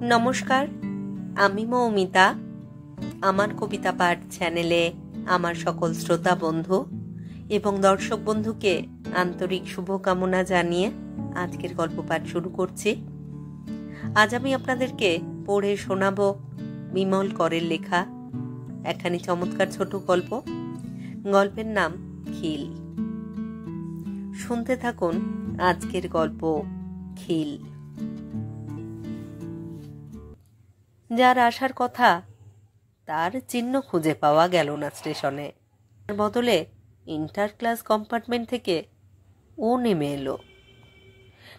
নমস্কার, আমি মৌমিতা। আমার কবিতা পাঠ চ্যানেলে আমার সকল শ্রোতা বন্ধু এবং দর্শক বন্ধুকে আন্তরিক শুভকামনা জানিয়ে আজকের গল্প পাঠ শুরু করছি। আজ আমি আপনাদেরকে পড়ে শোনাব বিমল করের লেখা একখানি চমৎকার ছোট গল্প। গল্পের নাম খিল। শুনতে থাকুন আজকের গল্প খিল। যার আসার কথা তার চিহ্ন খুঁজে পাওয়া গেল না স্টেশনে। তার বদলে ইন্টার ক্লাস কম্পার্টমেন্ট থেকে ও নেমে এলো।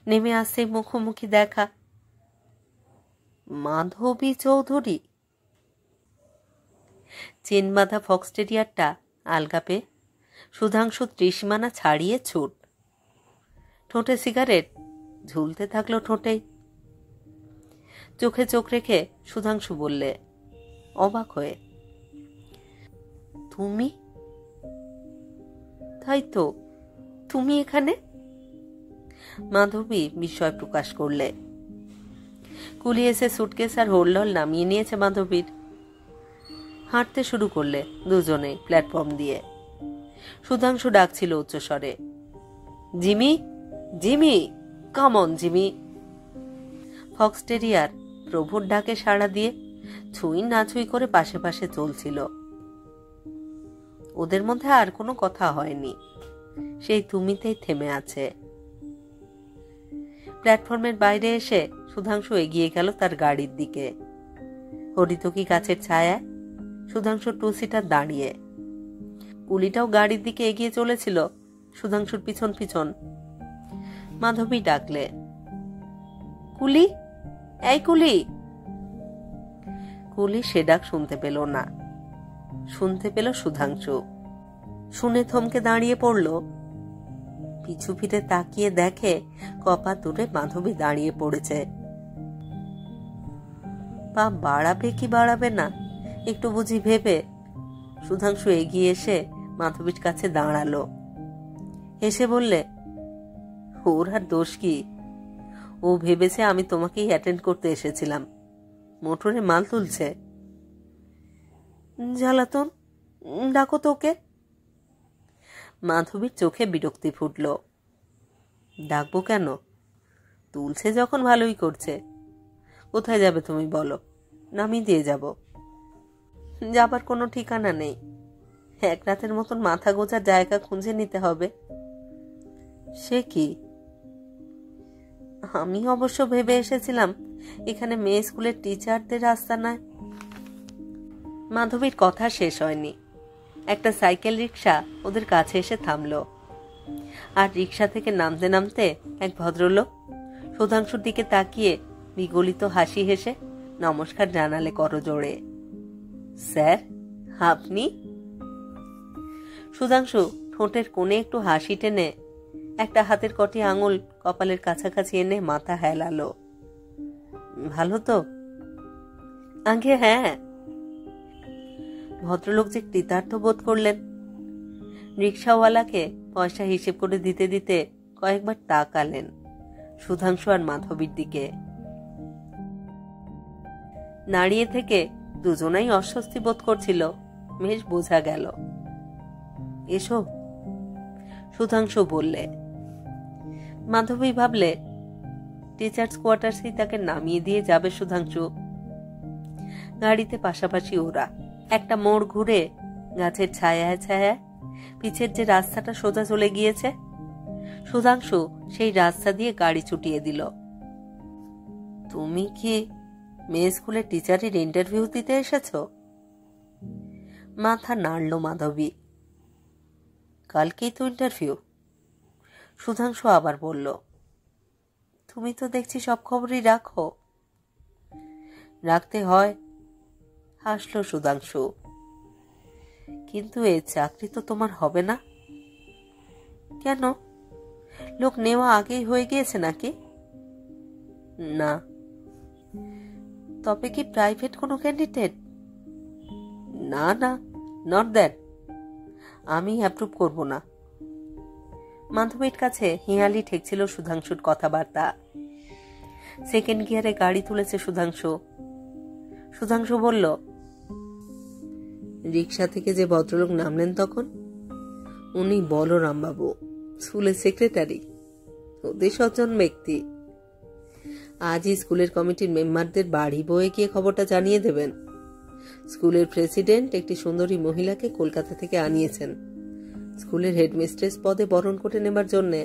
নেমে আসছে মুখোমুখি দেখা মাধবী চৌধুরী। চেন বাঁধা ফক্সটেরিয়ারটা আলগা পেয়ে সুধাংশু ত্রিসীমানা ছাড়িয়ে ছুট। ঠোঁটে সিগারেট ঝুলতে থাকলো ঠোঁটেই। চোখে চোখ রেখে সুধাংশু বললে অবাক হয়ে, তুমি? তাই তো, তুমি এখানে? মাধবী বিস্ময় প্রকাশ করলে। কুলি এসে সুটকেস আর হোল্ডল নামিয়ে নিয়েছে মাধবীর। হাঁটতে শুরু করলে দুজনে প্ল্যাটফর্ম দিয়ে। সুধাংশু ডাকছিল উচ্চস্বরে, Jimmy, Jimmy, come on Jimmy. Fox terrier প্রভুর ডাকে সাড়া দিয়ে ছুঁই না ছুঁই করে পাশে পাশে চলছিল। ওদের মধ্যে আর কোনো কথা হয়নি, সেই তুমিতেই থেমে আছে। প্ল্যাটফর্মের বাইরে এসে সুধাংশু এগিয়ে গেল তার গাড়ির দিকে। হরিতকি গাছের ছায়ায় সুধাংশু টু সিটার দাঁড়িয়ে। কুলিটাও গাড়ির দিকে এগিয়ে চলেছিল সুধাংশুর পিছন পিছন। মাধবী ডাকলে, কুলি, এই কুলি। কুলি সে ডাক শুনতে পেল না, শুনতে পেল সুধাংশু। শুনে থমকে দাঁড়িয়ে পড়ল। পিছু ফিরে তাকিয়ে দেখে কপা দূরে মাধবী দাঁড়িয়ে পড়েছে। পা বাড়াবে কি বাড়াবে না একটু বুঝি ভেবে সুধাংশু এগিয়ে এসে মাধবীর কাছে দাঁড়ালো। হেসে বললে, ওর আর দোষ কি? ও ভেবেছে আমি তোমাকেই অ্যাটেন্ড করতে এসেছিলাম। মোটরে মাল তুলছে। জ্বালাতন, ডাকো তোকে। মাধবীর চোখে বিরক্তি ফুটল। ডাকবো কেন? তুলছে যখন ভালোই করছে। কোথায় যাবে তুমি বলো, নামিয়ে দিয়ে যাব। যাবার কোনো ঠিকানা নেই। এক রাতের মতন মাথা গোজার জায়গা খুঁজে নিতে হবে। সে কি? আমি অবশ্য ভেবে এসেছিলাম এখানে মেয়ে স্কুলের টিচারদের রাস্তা নয়। মাধবীর কথা শেষ হয়নি। একটা সাইকেল রিক্সা ওদের কাছে এসে থামলো। আর রিক্সা থেকে নামতে নামতে এক ভদ্রলোক সুধাংশুর দিকে তাকিয়ে বিগলিত হাসি হেসে নমস্কার জানালে করজোড়ে। স্যার, আপনি? সুধাংশু ঠোঁটের কোণে একটু হাসি টেনে একটা হাতের কটি আঙুল কপালের কাছাকাছি এনে মাথা হেলালো। ভালো তো? আগে হ্যাঁ। ভদ্রলোক যে কৃতার্থ বোধ করলেন। রিক্সাওয়ালাকে পয়সা হিসেব করে দিতে দিতে কয়েকবার তাকালেন সুধাংশু আর মাধবীর দিকে। দাঁড়িয়ে থেকে দুজনাই অস্বস্তি বোধ করছিল, বেশ বোঝা গেল। এসো, সুধাংশু বললে। মাধবী ভাবলে টিচার্স কোয়ার্টার্সেই তাকে নামিয়ে দিয়ে যাবে সুধাংশু। গাড়িতে পাশাপাশি ওরা। একটা মোড় ঘুরে গাছের ছায়ায় ছায়ায় পিছের যে রাস্তাটা সোজা চলে গিয়েছে, সুধাংশু সেই রাস্তা দিয়ে গাড়ি ছুটিয়ে দিল। তুমি কি মেয়ে স্কুলের টিচারের ইন্টারভিউ দিতে এসেছো? মাথা নাড়ল মাধবী। কালকেই তো ইন্টারভিউ। সুধাংশু আবার বলল, তুমি তো দেখছি সব খবরই রাখো। রাখতে হয়, হাসল সুধাংশু। কিন্তু এ চাকরি তো তোমার হবে না। কেন? লোক নেওয়া আগেই হয়ে গিয়েছে নাকি? না। তবে কি প্রাইভেট কোনো ক্যান্ডিডেট? না না, নট দ্যাট। আমি অ্যাপ্রুভ করব না। মাধবীর কাছে হিয়ালি ঠেকছিল সুধাংশুর কথাবার্তা। সেকেন্ড গিয়ারে গাড়ি তুলেছে সুধাংশু। সুধাংশু বলল, রিক্সা থেকে যে ভদ্রলোক নামলেন তখন, উনি বলরামবাবু, স্কুলের সেক্রেটারি, অতি সজ্জন ব্যক্তি। আজই স্কুলের কমিটির মেম্বারদের বাড়ি বয়ে গিয়ে খবরটা জানিয়ে দেবেন। স্কুলের প্রেসিডেন্ট একটি সুন্দরী মহিলাকে কলকাতা থেকে আনিয়েছেন স্কুলের হেডমিস্ট্রেস পদে বরণ করে নেবার জন্যে।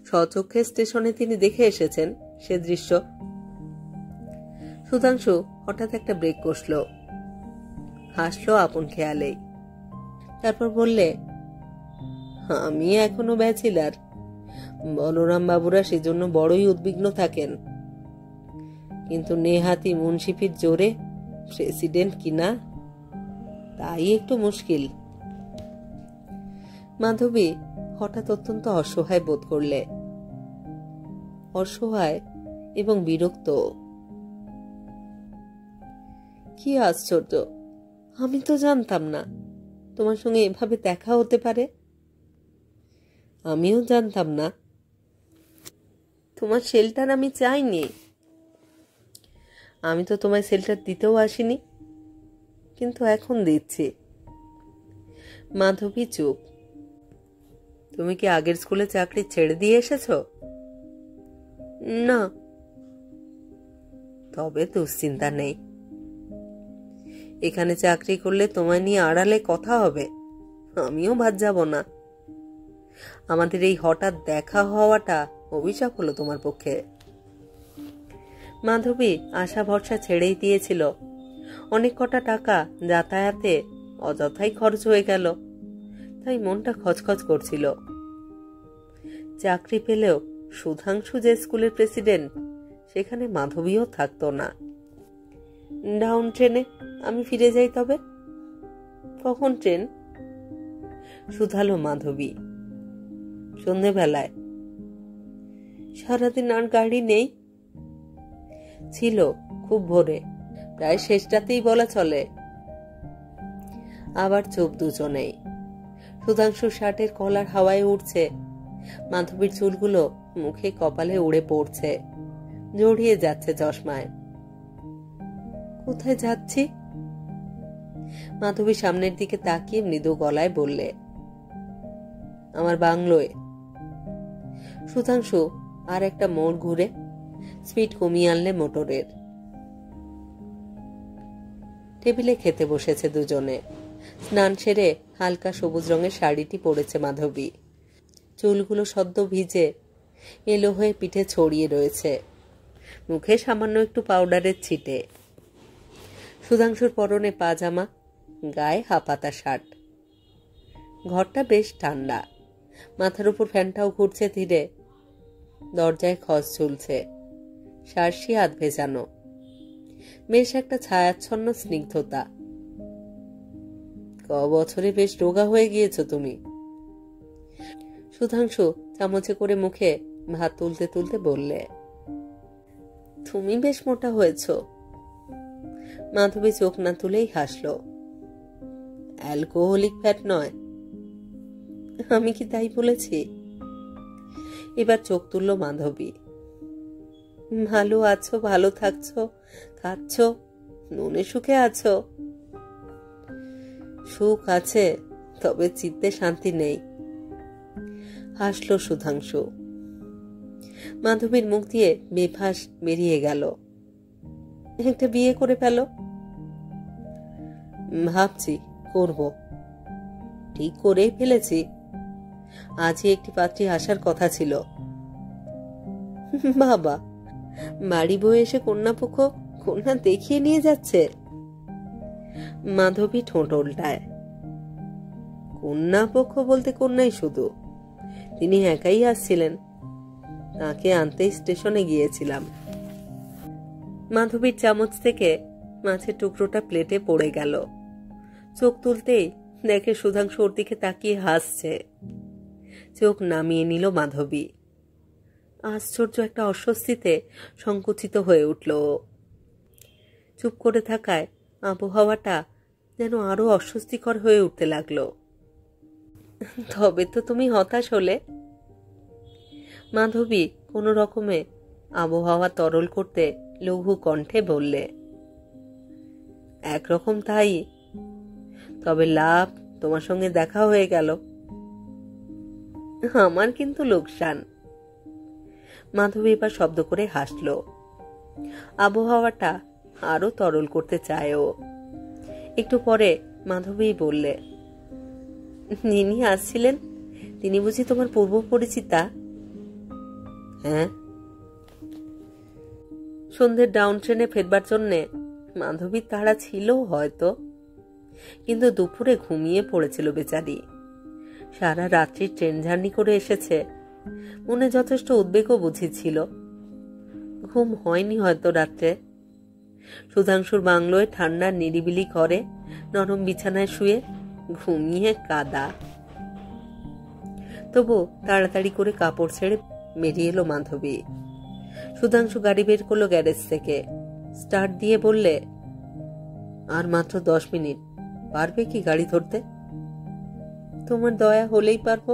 স্বচক্ষে স্টেশনে তিনি দেখে এসেছেন সে দৃশ্য। সুধাংশু হঠাৎ একটা ব্রেক কষল, হাসলো আপন খেয়ালেই। তারপর বললে, আমি এখনো ব্যাচেলার। বলরাম বাবুরা সেজন্য বড়ই উদ্বিগ্ন থাকেন, কিন্তু নেহাতি মুন্সিফির জোরে প্রেসিডেন্ট কিনা, তাই একটু মুশকিল। মাধবী হঠাৎ অত্যন্ত অসহায় বোধ করলে, অসহায় এবং বিরক্ত। কি আশ্চর্য, আমি তো জানতাম না তোমার সঙ্গে এভাবে দেখা হতে পারে। আমিও জানতাম না। তোমার শেল্টার আমি চাইনি। আমি তো তোমায় শেল্টার দিতেও আসিনি, কিন্তু এখন দিচ্ছি। মাধবী চুপ। তুমি কি আগের স্কুলে চাকরি ছেড়ে দিয়ে এসেছ? না। তবে দুশ্চিন্তা নেই। এখানে চাকরি করলে তোমায় নিয়ে আড়ালে কথা হবে, আমিও বাদ যাব না। আমাদের এই হঠাৎ দেখা হওয়াটা অভিশাপ হলো তোমার পক্ষে। মাধবী আশা ভরসা ছেড়েই দিয়েছিল। অনেক কটা টাকা যাতায়াতে অযথাই খরচ হয়ে গেল, তাই মনটা খচখচ করছিল। চাকরি পেলেও সুধাংশু যে স্কুলের প্রেসিডেন্ট, সেখানে মাধবীও থাকতো না। ডাউন ট্রেনে আমি ফিরে যাই তবে। কখন ট্রেন? শুধালো মাধবী। সন্ধেবেলায়। সারাদিন আর গাড়ি নেই? ছিল খুব ভোরে, প্রায় শেষটাতেই বলা চলে। আবার চোখ দুজনেই। সুধাংশুর শার্টের কলার হাওয়ায় উঠছে, মাধবীর চুলগুলো মুখে কপালে উড়ে পড়ছে, জড়িয়ে যাচ্ছে চশমায়। কোথায় যাচ্ছি? মাধবী সামনের দিকে তাকিয়ে মৃদু গলায় বললে, আমার বাংলোয়। সুধাংশু আর একটা মোড় ঘুরে স্পিড কমিয়ে আনলে মোটরের। টেবিলে খেতে বসেছে দুজনে। স্নান সেরে হালকা সবুজ রঙের শাড়িটি পরেছে মাধবী। চুলগুলো সদ্য ভিজে এলো হয়ে পিঠে ছড়িয়ে রয়েছে, মুখে সামান্য একটু পাউডারের ছিটে। সুধাংশুর পরনে পাজামা, গায়ে হাফাতা শার্ট। ঘরটা বেশ ঠান্ডা, মাথার উপর ফ্যানটাও ঘুরছে ধীরে। দরজায় খস ঝুলছে, শার্সি হাত ভেজানো, বেশ একটা ছায়াচ্ছন্ন স্নিগ্ধতা। বছরে বেশ রোগা হয়ে গিয়েছ তুমি। সুধাংশু চামচে করে মুখে ভাত তুলতে তুলতে বললে, তুমি বেশ মোটা হয়েছ। মাধবী চোখ না তুলেই হাসল। অ্যালকোহলিক ফ্যাট নয়। আমি কি তাই বলেছি? এবার চোখ তুলল মাধবী। ভালো আছো, ভালো থাকছো, খাচ্ছ, নুনে সুখে আছো। সুখ আছে, তবে চিত্তে শান্তি নেই। হাসল সুধাংশু। মাধবীর মুখ দিয়ে বেফাঁস বেরিয়ে গেল, একটা বিয়ে করে ফেলো। ভাবছি করব, ঠিক করেই ফেলেছি। আজই একটি পাত্রী আসার কথা ছিল। বাবা, বাড়ি বয়ে এসে কন্যাপক্ষ কন্যা দেখিয়ে নিয়ে যাচ্ছে। মাধবী ঠোঁট উল্টায়। কন্যাপক্ষ বলতে কন্যাই শুধু, তিনি একাই আসছিলেন, তাকে আনতে স্টেশনে গিয়েছিলাম। মাধবীর চামচ থেকে মাছের টুকরোটা প্লেটে পড়ে গেল। চোখ তুলতেই দেখে সুধাংশু ওর দিকে তাকিয়ে হাসছে। চোখ নামিয়ে নিল মাধবী। আশ্চর্য একটা অস্বস্তিতে সংকুচিত হয়ে উঠল। চুপ করে থাকায় আবহাওয়াটা যেন আরো অস্বস্তিকর হয়ে উঠতে লাগলো। তবে তো তুমি হতাশ হলে? মাধবী কোনো রকমে আবহাওয়া তরল করতে লঘু কণ্ঠে বললে, একরকম তাই, তবে লাভ তোমার সঙ্গে দেখা হয়ে গেল। আমার কিন্তু লোকসান। মাধবী এবার শব্দ করে হাসল। আবহাওয়াটা আরো তরল করতে চায় ও। একটু পরে মাধবী বললে, যিনি আসছিলেন তিনি বুঝি তোমার পূর্ব পরিচিতা? হ্যাঁ। সন্ধ্যের ডাউন ট্রেনে ফেরবার জন্যে মাধবীর তাড়া ছিল হয়তো, কিন্তু দুপুরে ঘুমিয়ে পড়েছিল বেচারি। সারা রাত্রি ট্রেন জার্নি করে এসেছে, মনে যথেষ্ট উদ্বেগও বুঝেছিল। ঘুম হয়নি হয়তো রাত্রে। সুধাংশুর বাংলোয় ঠান্ডা নিরিবিলি ঘরে নরম বিছানায় শুয়ে ঘুমিয়ে কাদা। তবু তাড়াতাড়ি করে কাপড় ছেড়ে বেরিয়ে এলো মাধবী। সুধাংশু গাড়ি বের করলো গ্যারেজ থেকে। স্টার্ট দিয়ে বললে, আর মাত্র 10 মিনিট, পারবে কি গাড়ি ধরতে? তোমার দয়া হলেই পারবো।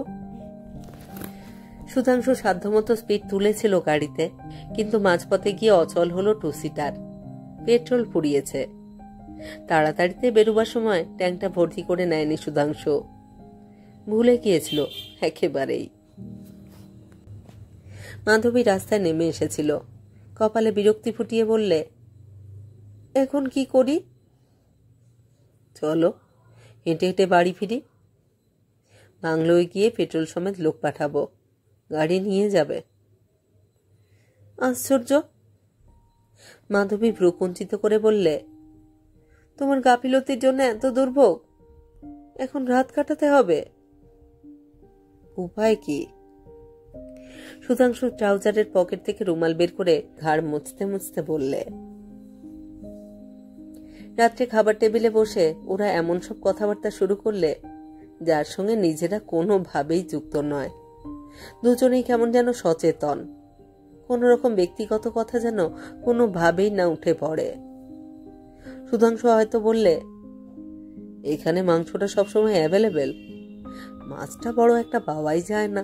সুধাংশু সাধ্যমতো স্পিড তুলেছিল গাড়িতে, কিন্তু মাঝপথে গিয়ে অচল হলো টু সিটার। পেট্রোল ফুরিয়েছে। তাড়াতাড়িতে বেরোবার সময় ট্যাঙ্কটা ভর্তি করে নেয়নি সুধাংশু। ভুলে গিয়েছিল একেবারেই। মাধবী রাস্তায় নেমে এসেছিল। কপালে বিরক্তি ফুটিয়ে বললে, এখন কি করি? চলো হেঁটে হেঁটে বাড়ি ফিরি। বাংলোয় গিয়ে পেট্রোল সমেত লোক পাঠাবো, গাড়ি নিয়ে যাবে। আশ্চর্য! মাধবী ভ্রুকুঞ্চিত করে বললে, তোমার গাফিলতির জন্য এত দুর্ভোগ? এখন রাত কাটাতে হবে? উপায় কি? সুধাংশু ট্রাউজারের পকেট থেকে রুমাল বের করে ঘাড় মুছতে মুছতে বললে, রাত্রে খাবার টেবিলে বসে ওরা এমন সব কথাবার্তা শুরু করলে যার সঙ্গে নিজেরা কোনোভাবেই যুক্ত নয়। দুজনেই কেমন যেন সচেতন। কোন রকম ব্যক্তিগত কথা যেন কোনোভাবেই না উঠে পড়ে। সুধাংশু হয়তো বললে, এখানে মাংসটা সবসময় অ্যাভেলেবেল, মাছটা বড় একটা পাওয়াই যায় না।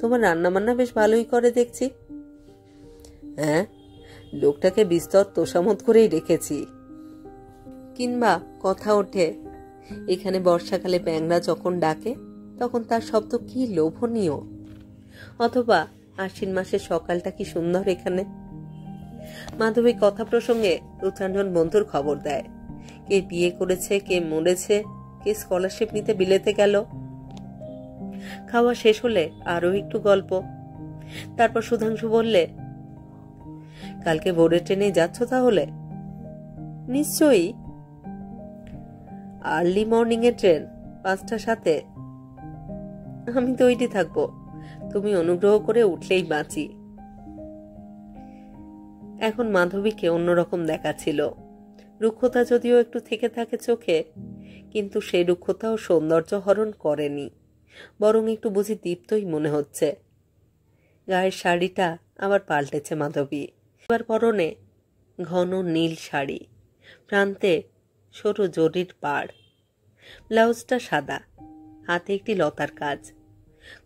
তোমার রান্না বান্না বেশ ভালোই করে দেখছি। হ্যাঁ, লোকটাকে বিস্তর তোষামত করেই রেখেছি। কিংবা কথা ওঠে, এখানে বর্ষাকালে ব্যাঙরা যখন ডাকে তখন তার শব্দ কি লোভনীয়। অথবা আশ্বিন মাসের সকালটা কি সুন্দর এখানে। মাধবী কথা প্রসঙ্গে 2-4 বন্ধুর খবর দেয়। কে বিয়ে করেছে, কে মরেছে, কে স্কলারশিপ নিতে বিলেতে গেল। খাওয়া শেষ হলে আরো একটু গল্প। তারপর সুধাংশু বললে, কালকে ভোরের ট্রেনে যাচ্ছ তাহলে? নিশ্চয়ই। আর্লি মর্নিং এর ট্রেন, 5টা 7-এ। আমি তৈরি থাকবো, তুমি অনুগ্রহ করে উঠলেই বাঁচি। এখন মাধবীকে অন্যরকম দেখাচ্ছিল। রুক্ষতা যদিও একটু থেকে থাকে চোখে, কিন্তু সেই রুক্ষতাও সৌন্দর্য হরণ করেনি, বরং একটু বুঝি দীপ্তই মনে হচ্ছে। গায়ের শাড়িটা আবার পাল্টেছে মাধবী। এবার পরনে ঘন নীল শাড়ি, প্রান্তে সরু জরির পাড়। ব্লাউজটা সাদা, হাতে একটি লতার কাজ,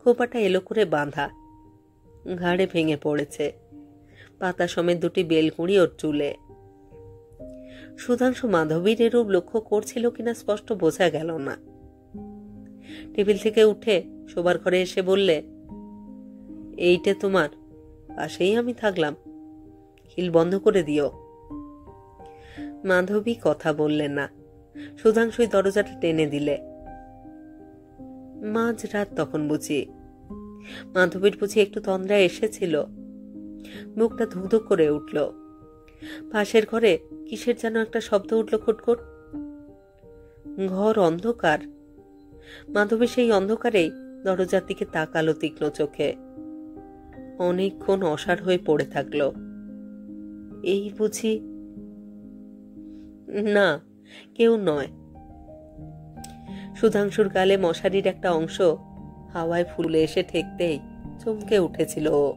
খোপাটা এলো করে বাঁধা, ঘাড়ে ভেঙে পড়েছে। পাতা সমেত 2টি বেলকুঁড়ি ওর চুলে। সুধাংশু মাধবীর এরূপ লক্ষ্য করছিল কিনা স্পষ্ট বোঝা গেল না। টেবিল থেকে উঠে শোবার ঘরে এসে বললে, এইটে তোমার, পাশেই আমি থাকলাম, হিল বন্ধ করে দিও। মাধবী কথা বললে না। সুধাংশুই দরজাটা টেনে দিলে। মাঝ রাত তখন বুঝি। মাধবীর বুঝি একটু তন্দ্রা এসেছিল। মুখটা ধুকধুক করে উঠল। পাশের ঘরে কিসের যেন একটা শব্দ উঠল খুটখুট। ঘর অন্ধকার। মাধবী সেই অন্ধকারেই দরজার দিকে তাকালো তীক্ষ্ণ চোখে। অনেকক্ষণ অসাড় হয়ে পড়ে থাকলো। এই বুঝি? না, কেউ নয়। সুধাংশুর গালে মশারির একটা অংশ হাওয়ায় ফুলে এসে ঠেকতেই চমকে উঠেছিল ও।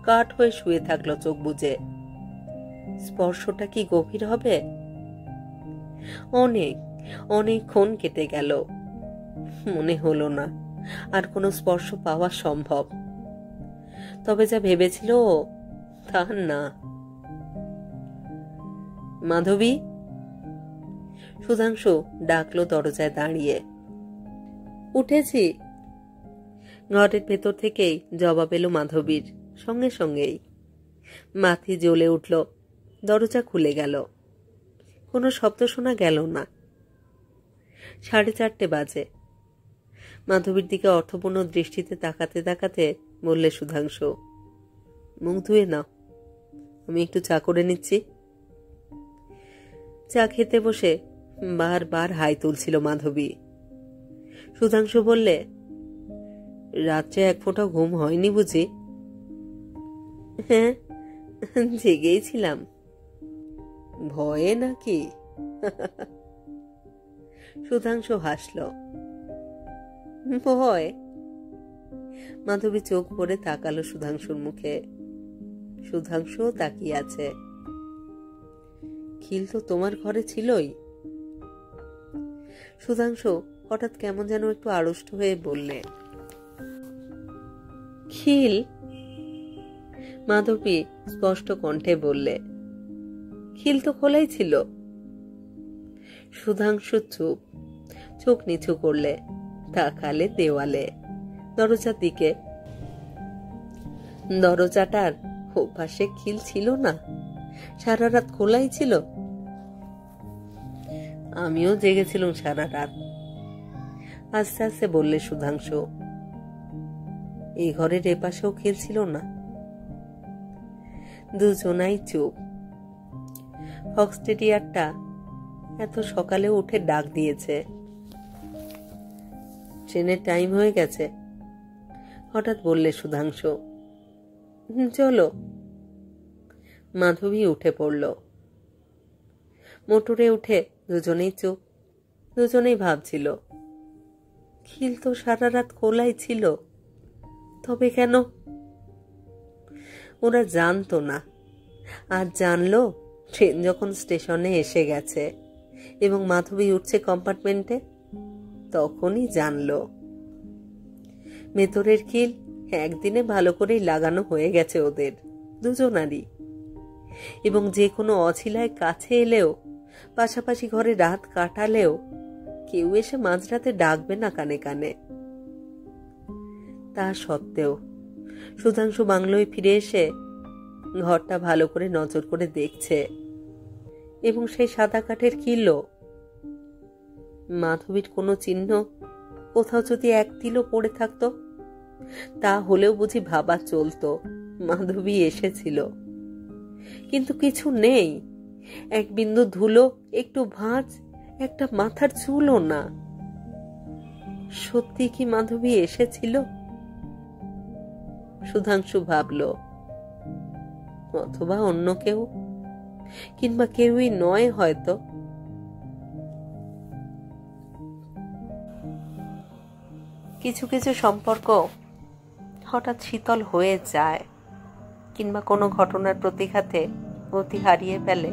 কাঠ হয়ে শুয়ে থাকলো চোখ বুজে। স্পর্শটা কি গভীর হবে? অনেকক্ষণ কেটে গেল। মনে হলো না আর কোনো স্পর্শ পাওয়া সম্ভব। তবে যা ভেবেছিল তা না। মাধবী, সুধাংশু ডাকলো দরজায় দাঁড়িয়ে। উঠেছি। ঘরের ভেতর থেকেই জবাব এলো মাধবীর, সঙ্গে সঙ্গেই। মাথি জ্বলে উঠল। দরজা খুলে গেল। কোনো শব্দ শোনা গেল না। 4:30 বাজে। মাধবীর দিকে অর্থপূর্ণ দৃষ্টিতে তাকাতে তাকাতে বললে সুধাংশু, মুখ ধুয়ে নাও, আমি একটু চা করে নিচ্ছি। চা খেতে বসে বারবার হাই তুলছিল মাধবী। সুধাংশু বললে, রাত্রে এক ফোঁটা ঘুম হয়নি বুঝি? হ্যাঁ, জেগেই ছিলাম। ভয়ে নাকি? সুধাংশু হাসল। ভয়? মাধবী চোখ ভরে তাকালো সুধাংশুর মুখে। সুধাংশুও তাকিয়ে আছে। খিল তো তোমার ঘরে ছিলই। সুধাংশু হঠাৎ কেমন যেন একটু আড়ষ্ট হয়ে বললে, খিল? মাধবী স্পষ্ট কণ্ঠে বললে, খিল তো খোলাই ছিল। সুধাংশু চুপ, চোখ নিচু করলে, তাকালে দেওয়ালে, দরজার দিকে। দরজাটার ওপাশে খিল ছিল না, সারা রাত খোলাই ছিল। আমিও জেগেছিলাম সারা রাত। আস্তে আস্তে বললে সুধাংশু। এই ঘরের এপাশেও খিল ছিল না। দুজনাই চুপ। ফক্সটেরিয়ারটা এত সকালে উঠে ডাক দিয়েছে। ট্রেনের টাইম হয়ে গেছে, হঠাৎ বললে সুধাংশু। চলো। মাধবী উঠে পড়ল। মোটরে উঠে দুজনেই চুপ। দুজনেই ভাবছিল, খিল তো সারা রাত খোলাই ছিল, তবে কেন? ওরা জানতো না। আর জানলো ট্রেন যখন স্টেশনে এসে গেছে এবং মাধবী উঠছে কম্পার্টমেন্টে, তখনই জানলো। ভেতরের খিল একদিনে ভালো করেই লাগানো হয়ে গেছে ওদের দুজনারই, এবং যে কোনো অছিলায় কাছে এলেও, পাশাপাশি ঘরে রাত কাটালেও কেউ এসে মাঝরাতে ডাকবে না কানে কানে। তা সত্ত্বেও সুধাংশু বাংলোয় ফিরে এসে ঘরটা ভালো করে নজর করে দেখছে, এবং সেই সাদা কাঠের কিলো, মাধবীর কোনো চিহ্ন কোথাও যদি এক তিলও পড়ে থাকতো, তা হলেও বুঝি ভাবা চলতো মাধবী এসেছিল। কিন্তু কিছু নেই। এক বিন্দু ধুলো, একটু ভাঁজ, একটা মাথার চুলও না। সত্যি কি মাধবী এসেছিল? সুধাংশু ভাবল, অথবা অন্য কেউ, কিংবা কেউই নয় হয়তো। কিছু কিছু সম্পর্ক হঠাৎ শীতল হয়ে যায়, কিংবা কোনো ঘটনার প্রতিঘাতে গতি হারিয়ে ফেলে।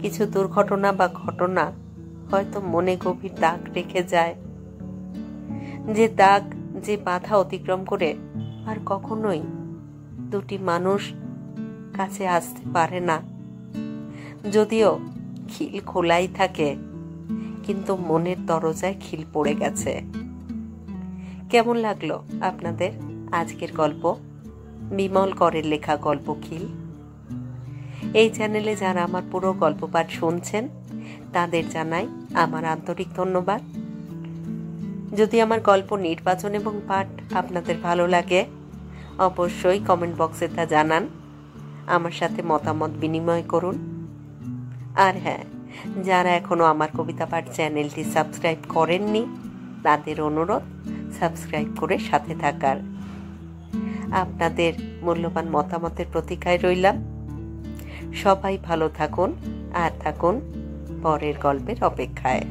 কিছু দুর্ঘটনা বা ঘটনা হয়তো মনে গভীর দাগ রেখে যায়, যে দাগ, যে বাধা অতিক্রম করে আর কখনোই দুটি মানুষ কাছে আসতে পারে না। যদিও খিল খোলাই থাকে, কিন্তু মনের দরজায় খিল পড়ে গেছে। কেমন লাগলো আপনাদের আজকের গল্প? বিমল করের লেখা গল্প খিল। এই চ্যানেলে যারা আমার পুরো গল্প পাঠ শুনছেন, তাদের জানাই আমার আন্তরিক ধন্যবাদ। যদি আমার গল্প নির্বাচন এবং পাঠ আপনাদের ভালো লাগে, অবশ্যই কমেন্ট বক্সে তা জানান, আমার সাথে মতামত বিনিময় করুন। আর হ্যাঁ, যারা এখনো আমার কবিতা পাঠ চ্যানেলটি সাবস্ক্রাইব করেননি, তাদের অনুরোধ সাবস্ক্রাইব করে সাথে থাকার। আপনাদের মূল্যবান মতামতের প্রতীক্ষায় রইলাম। সবাই ভালো থাকুন আর থাকুন পরের গল্পের অপেক্ষায়।